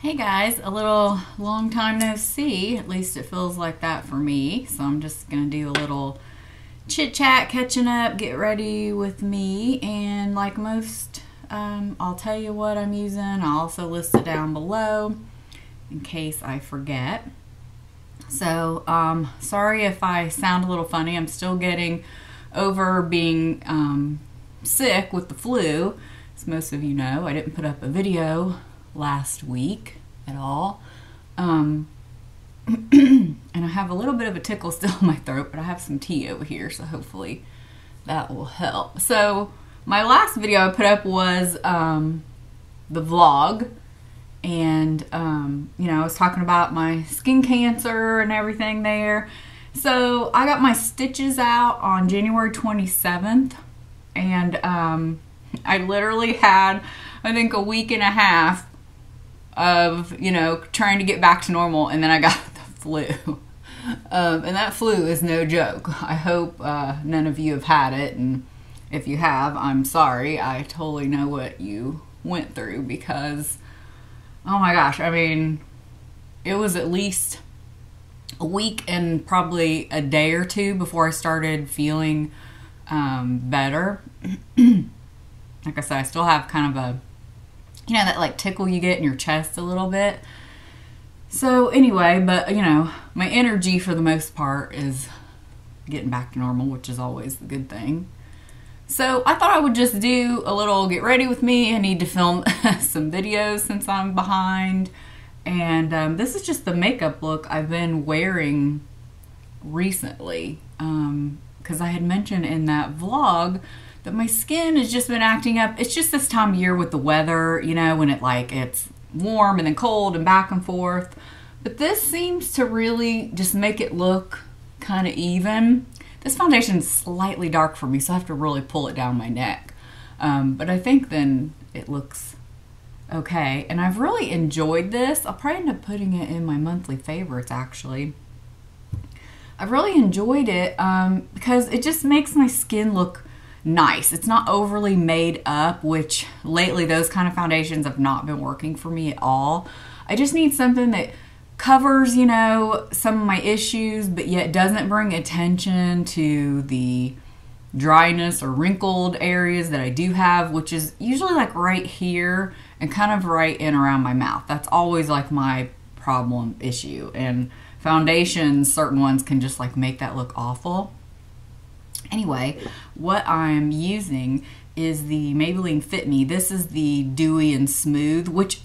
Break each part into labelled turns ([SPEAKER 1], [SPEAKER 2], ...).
[SPEAKER 1] Hey guys, a little long time no see. At least it feels like that for me. So I'm just gonna do a little chit chat, catching up, get ready with me, and like most, I'll tell you what I'm using. I'll also list it down below in case I forget. So sorry if I sound a little funny. I'm still getting over being sick with the flu. As most of you know, I didn't put up a video last week at all. And I have a little bit of a tickle still in my throat, but I have some tea over here, so hopefully that will help. So my last video I put up was the vlog, and you know, I was talking about my skin cancer and everything there. So I got my stitches out on January 27th, and I literally had, I think, a week and a half of, you know, trying to get back to normal, and then I got the flu. And that flu is no joke. I hope none of you have had it, and if you have, I'm sorry. I totally know what you went through because, oh my gosh, I mean, it was at least a week and probably a day or two before I started feeling better. Like I said, I still have kind of a, you know, that like tickle you get in your chest a little bit. So anyway, but you know, my energy for the most part is getting back to normal, which is always the good thing. So I thought I would just do a little get ready with me. I need to film some videos since I'm behind. And this is just the makeup look I've been wearing recently. Because I had mentioned in that vlog that my skin has just been acting up. It's just this time of year with the weather, you know, when it's warm and then cold and back and forth. But this seems to really just make it look kind of even. This foundation is slightly dark for me, so I have to really pull it down my neck. But I think then it looks okay. And I've really enjoyed this. I'll probably end up putting it in my monthly favorites, actually. I've really enjoyed it because it just makes my skin look nice. It's not overly made up, which lately those kind of foundations have not been working for me at all. I just need something that covers, you know, some of my issues, but yet doesn't bring attention to the dryness or wrinkled areas that I do have, which is usually like right here and kind of right in around my mouth. That's always like my problem issue, and foundations, certain ones can just like make that look awful. Anyway, what I'm using is the Maybelline Fit Me. This is the Dewy and Smooth, which,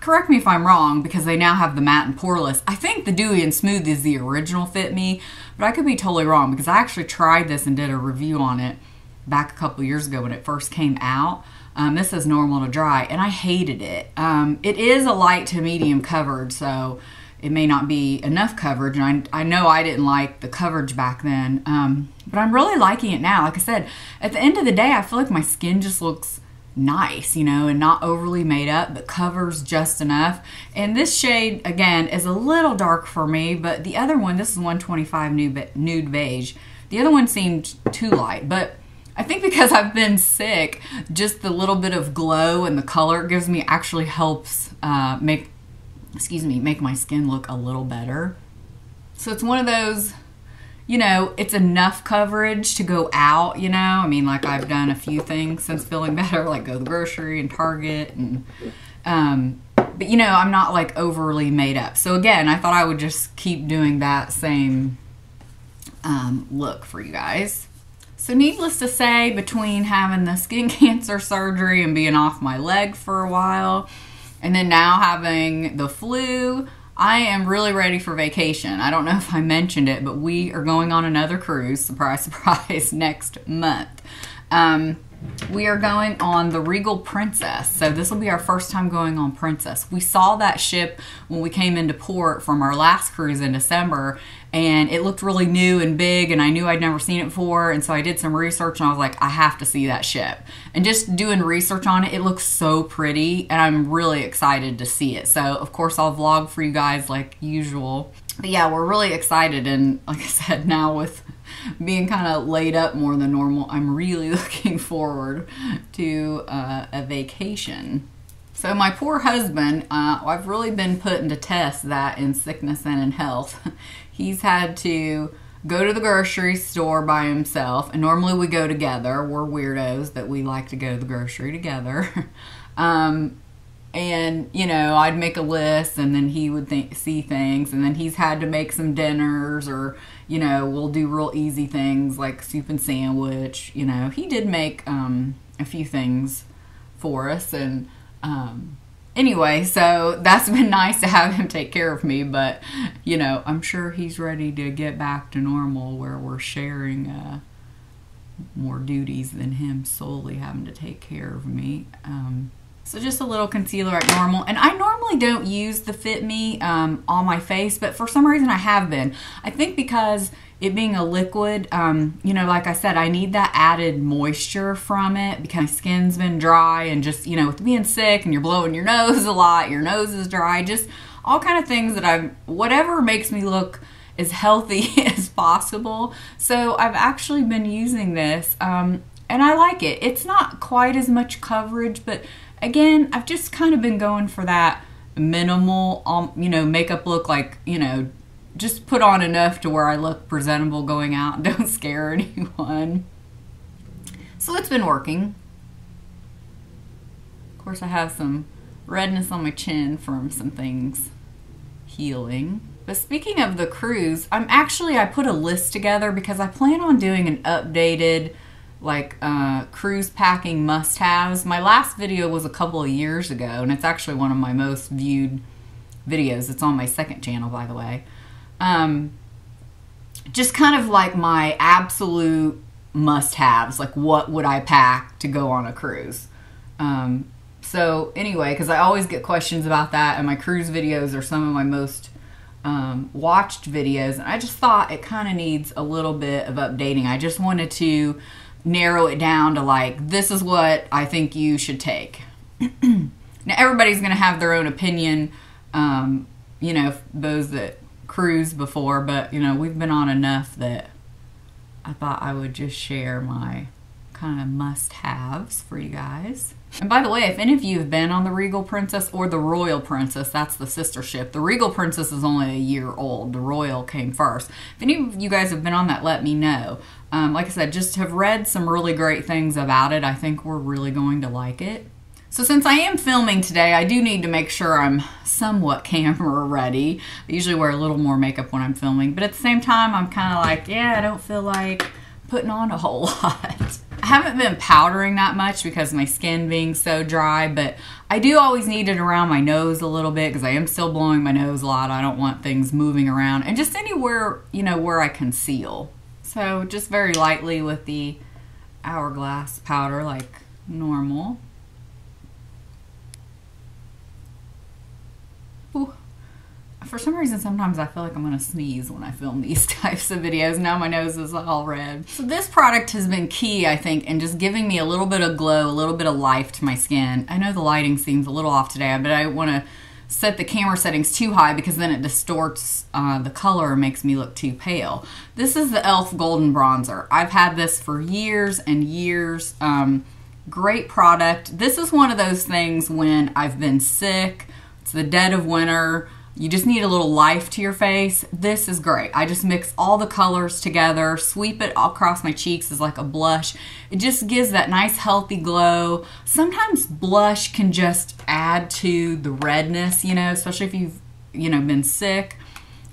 [SPEAKER 1] correct me if I'm wrong, because they now have the matte and poreless. I think the Dewy and Smooth is the original Fit Me, but I could be totally wrong because I actually tried this and did a review on it back a couple years ago when it first came out. This is normal to dry, and I hated it. It is a light to medium coverage, so it may not be enough coverage, and I know I didn't like the coverage back then, but I'm really liking it now. Like I said, at the end of the day, I feel like my skin just looks nice, you know, and not overly made up, but covers just enough. And this shade, again, is a little dark for me, but the other one, this is 125 Nude Beige. The other one seemed too light, but I think because I've been sick, just the little bit of glow and the color it gives me actually helps make my skin look a little better. So it's one of those, you know, it's enough coverage to go out, you know. I mean, like I've done a few things since feeling better, like go to the grocery and Target, and but you know, I'm not like overly made up. So again, I thought I would just keep doing that same look for you guys. So needless to say, between having the skin cancer surgery and being off my leg for a while, and then now having the flu, I am really ready for vacation. I don't know if I mentioned it, but we are going on another cruise, surprise, surprise, next month. We are going on the Regal Princess. So this will be our first time going on Princess. We saw that ship when we came into port from our last cruise in December, and it looked really new and big, and I knew I'd never seen it before, and so I did some research, and I was like, I have to see that ship. And just doing research on it, it looks so pretty, and I'm really excited to see it. So of course I'll vlog for you guys like usual. But yeah, we're really excited, and like I said, now with being kind of laid up more than normal, I'm really looking forward to a vacation. So my poor husband, I've really been putting to test that in sickness and in health. He's had to go to the grocery store by himself, and normally we go together. We're weirdos that we like to go to the grocery together. And, you know, I'd make a list, and then he would see things, and then he's had to make some dinners, or, you know, we'll do real easy things like soup and sandwich. You know, he did make a few things for us, and anyway, so that's been nice to have him take care of me, but, you know, I'm sure he's ready to get back to normal where we're sharing more duties than him solely having to take care of me. So just a little concealer at normal. And I normally don't use the Fit Me on my face, but for some reason I have been. I think because it being a liquid, you know, like I said, I need that added moisture from it because my skin's been dry, and just, you know, with being sick and you're blowing your nose a lot, your nose is dry, just all kind of things that whatever makes me look as healthy as possible. So I've actually been using this, and I like it. It's not quite as much coverage, but again, I've just kind of been going for that minimal, you know, makeup look, like, you know, just put on enough to where I look presentable going out and don't scare anyone. So it's been working. Of course, I have some redness on my chin from some things healing. But speaking of the cruise, I put a list together because I plan on doing an updated like cruise packing must-haves. My last video was a couple of years ago, and it's actually one of my most viewed videos. It's on my second channel, by the way. Just kind of like my absolute must-haves, like what would I pack to go on a cruise. So anyway, because I always get questions about that, and my cruise videos are some of my most watched videos, and I just thought it kind of needs a little bit of updating. I just wanted to narrow it down to like, this is what I think you should take. Now everybody's gonna have their own opinion, you know, those that cruise before, but you know, we've been on enough that I thought I would just share my kind of must-haves for you guys. And by the way, if any of you have been on the Regal Princess or the Royal Princess, that's the sister ship. The Regal Princess is only a year old. The Royal came first. If any of you guys have been on that, let me know. Like I said, just have read some really great things about it. I think we're really going to like it. So since I am filming today, I do need to make sure I'm somewhat camera ready. I usually wear a little more makeup when I'm filming, but at the same time, I'm kind of like, yeah, I don't feel like putting on a whole lot. I haven't been powdering that much because of my skin being so dry, but I do always need it around my nose a little bit because I am still blowing my nose a lot. I don't want things moving around, and just anywhere, you know, where I conceal. So just very lightly with the Hourglass powder like normal. Ooh. For some reason, sometimes I feel like I'm gonna sneeze when I film these types of videos. Now my nose is all red. So this product has been key, I think, in just giving me a little bit of glow, a little bit of life to my skin. I know the lighting seems a little off today, but I wanna set the camera settings too high because then it distorts the color and makes me look too pale. This is the e.l.f. Golden Bronzer. I've had this for years and years. Great product. This is one of those things when I've been sick, it's the dead of winter, you just need a little life to your face. This is great. I just mix all the colors together, sweep it across my cheeks as like a blush. It just gives that nice healthy glow. Sometimes blush can just add to the redness, you know, especially if you've, you know, been sick.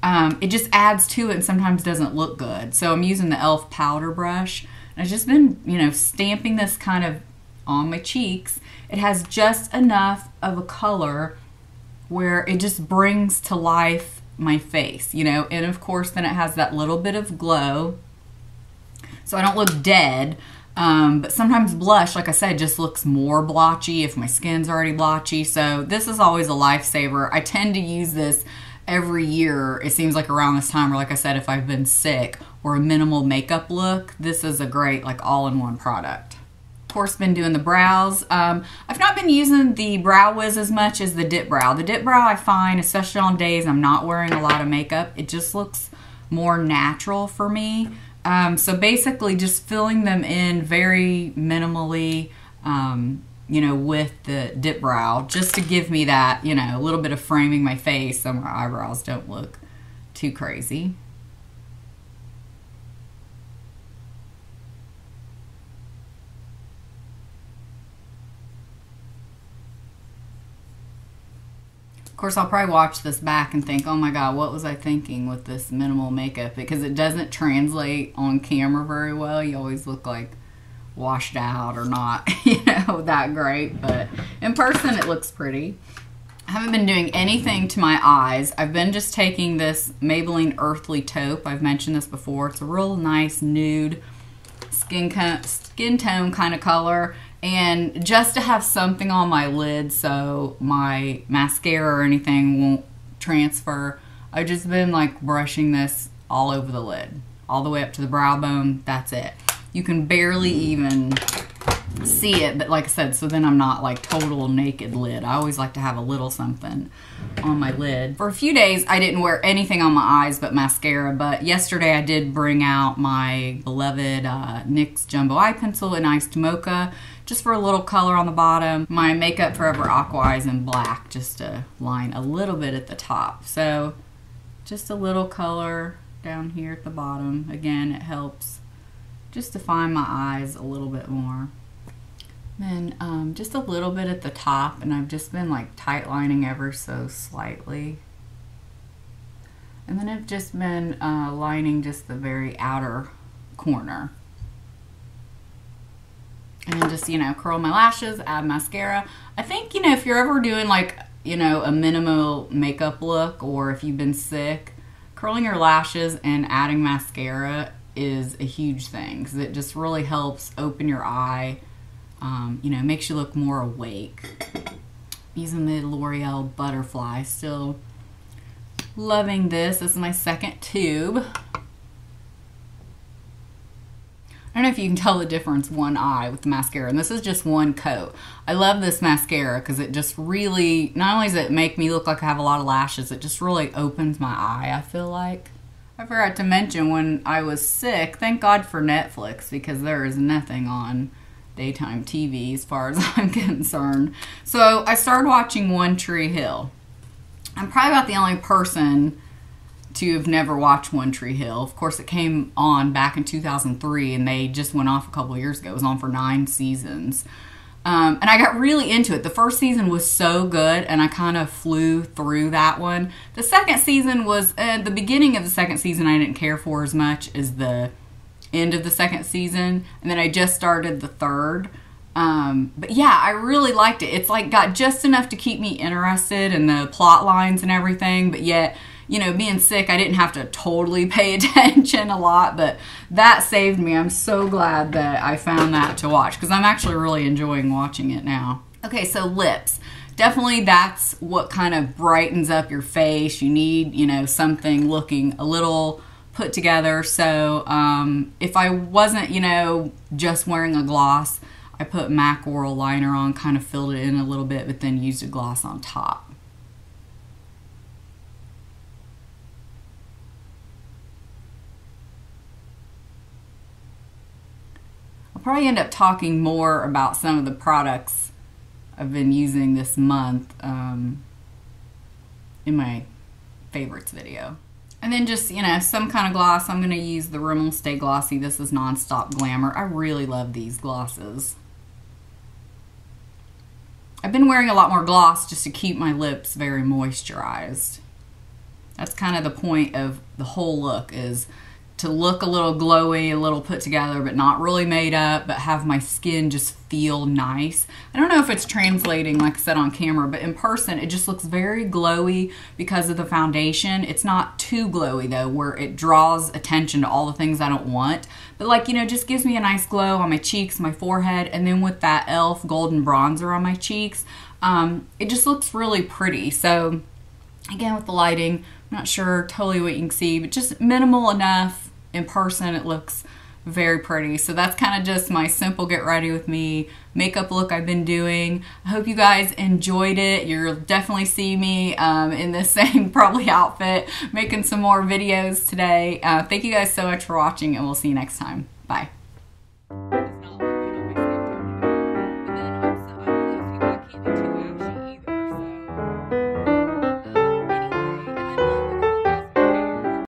[SPEAKER 1] It just adds to it and sometimes doesn't look good. So I'm using the e.l.f. powder brush. And I've just been, you know, stamping this kind of on my cheeks. It has just enough of a color where it just brings to life my face, you know, and of course then it has that little bit of glow so I don't look dead, but sometimes blush, like I said, just looks more blotchy if my skin's already blotchy, so this is always a lifesaver. I tend to use this every year, it seems like around this time, or like I said, if I've been sick or a minimal makeup look, this is a great like all-in-one product. Of course, been doing the brows. I've not been using the Brow Wiz as much as the Dip Brow. The Dip Brow I find, especially on days I'm not wearing a lot of makeup, it just looks more natural for me. So basically just filling them in very minimally, you know, with the dip brow, just to give me that, you know, a little bit of framing my face so my eyebrows don't look too crazy. Of course, I'll probably watch this back and think, oh my God, what was I thinking with this minimal makeup? Because it doesn't translate on camera very well. You always look like washed out or not, you know, that great. But in person, it looks pretty. I haven't been doing anything to my eyes. I've been just taking this Maybelline Earthly Taupe. I've mentioned this before. It's a real nice nude skin tone kind of color. And just to have something on my lid so my mascara or anything won't transfer, I've just been like brushing this all over the lid, all the way up to the brow bone. That's it. You can barely even see it, but like I said, so then I'm not like total naked lid. I always like to have a little something on my lid. For a few days, I didn't wear anything on my eyes but mascara, but yesterday I did bring out my beloved NYX Jumbo Eye Pencil in Iced Mocha, just for a little color on the bottom. My Makeup Forever Aqua Eyes in black, just to line a little bit at the top. So just a little color down here at the bottom. Again, it helps just define my eyes a little bit more. Then just a little bit at the top, and I've just been like tight lining ever so slightly. And then I've just been lining just the very outer corner. And then just, you know, curl my lashes, add mascara. I think, you know, if you're ever doing like, you know, a minimal makeup look, or if you've been sick, curling your lashes and adding mascara is a huge thing, because it just really helps open your eye. You know, makes you look more awake. Using the L'Oreal Butterfly. Still loving this. This is my second tube. I don't know if you can tell the difference one eye with the mascara, and this is just one coat. I love this mascara because it just really, not only does it make me look like I have a lot of lashes, it just really opens my eye, I feel like. I forgot to mention, when I was sick, thank God for Netflix, because there is nothing on daytime TV as far as I'm concerned. So I started watching One Tree Hill. I'm probably about the only person to have never watched One Tree Hill. Of course, it came on back in 2003, and they just went off a couple of years ago. It was on for 9 seasons. And I got really into it. The first season was so good, and I kind of flew through that one. The second season was, the beginning of the second season I didn't care for as much as the end of the second season, and then I just started the third. But yeah, I really liked it. It's like got just enough to keep me interested in the plot lines and everything, but yet, you know, being sick, I didn't have to totally pay attention a lot, but that saved me. I'm so glad that I found that to watch, because I'm actually really enjoying watching it now. Okay, so lips. Definitely that's what kind of brightens up your face. You need, you know, something looking a little put together. So if I wasn't, you know, just wearing a gloss, I put MAC Oral Liner on, kind of filled it in a little bit, but then used a gloss on top. I'll probably end up talking more about some of the products I've been using this month in my favorites video. And then just, you know, some kind of gloss. I'm going to use the Rimmel Stay Glossy. This is Nonstop Glamour. I really love these glosses. I've been wearing a lot more gloss just to keep my lips very moisturized. That's kind of the point of the whole look, is to look a little glowy, a little put together, but not really made up, but have my skin just feel nice. I don't know if it's translating, like I said, on camera, but in person, it just looks very glowy because of the foundation. It's not too glowy though, where it draws attention to all the things I don't want. But like, you know, just gives me a nice glow on my cheeks, my forehead, and then with that e.l.f. golden bronzer on my cheeks, it just looks really pretty. So again, with the lighting, I'm not sure totally what you can see, but just minimal enough. In person, it looks very pretty. So that's kind of just my simple get ready with me makeup look I've been doing. I hope you guys enjoyed it. You'll definitely see me in this same probably outfit making some more videos today. Thank you guys so much for watching, and we'll see you next time. Bye.